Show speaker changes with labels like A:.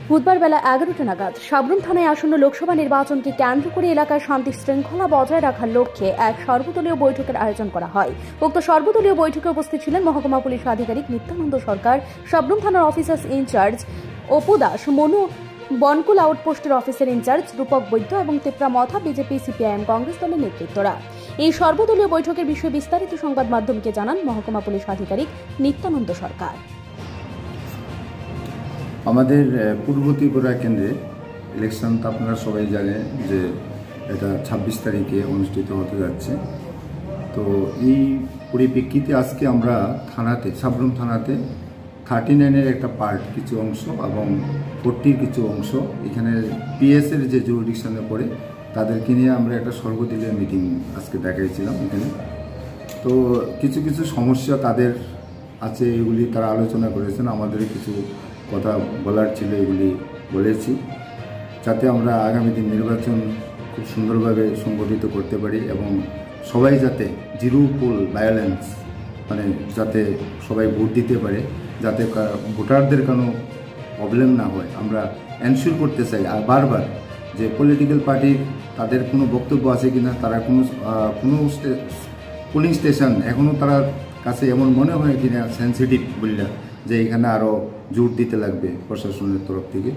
A: বুধবার বেলা 11টা নাগাদ সাবরুম থানায় আসন্ন লোকসভা নির্বাচনকে কেন্দ্র করে এলাকার শান্তি শৃঙ্খলা বজায় রাখার লক্ষ্যে এক সর্বদলীয় বৈঠকের আয়োজন করা হয়। উক্ত সর্বদলীয় বৈঠকে উপস্থিত ছিলেন মহকুমা পুলিশ আধিকারিক নিত্যানন্দ সরকার, সাবরুম থানার অফিসার্স ইনচার্জ অপু দাস, মনু বনকুল আউটপোস্টের অফিসার ইনচার্জ রূপক বৈদ্য এবং তেপরা মথা বিজেপি, সিপিআইএম, কংগ্রেস দলের নেতৃত্বরা। এই সর্বদলীয় বৈঠকের বিষয়ে বিস্তারিত সংবাদ মাধ্যমকে জানান মহকুমা পুলিশ আধিকারিক নিত্যানন্দ সরকার।
B: আমাদের পূর্ব ত্রিপুরা কেন্দ্রে ইলেকশন তো আপনারা সবাই জানেন যে এটা 26 তারিখে অনুষ্ঠিত হতে যাচ্ছে। তো এই পরিপ্রেক্ষিতে আজকে আমরা থানাতে, সাবরুম থানাতে 39-এর একটা পার্ট কিছু অংশ এবং 40-র কিছু অংশ এখানে পিএসের যে জুরিডিকশনে পড়ে তাদেরকে নিয়ে আমরা একটা সর্বদলীয় মিটিং আজকে দেখাইছিলাম এখানে। তো কিছু কিছু সমস্যা তাদের আছে, এগুলি তারা আলোচনা করেছেন। আমাদের কিছু কথা বলার ছিল, এগুলি বলেছি, যাতে আমরা আগামী দিন নির্বাচন খুব সুন্দরভাবে সংগঠিত করতে পারি এবং সবাই যাতে জিরো পোল ভায়োলেন্স, মানে যাতে সবাই ভোট দিতে পারে, যাতে ভোটারদের কোনো প্রবলেম না হয়, আমরা এনশিওর করতে চাই। আর বারবার যে পলিটিক্যাল পার্টির তাদের কোনো বক্তব্য আছে কিনা, তারা কোনো পোলিং স্টেশন এখনও তারা কাছে এমন মনে হয় কিনা সেন্সিটিভ বললে যে এখানে আরও জোর দিতে লাগবে প্রশাসনের তরফ থেকে।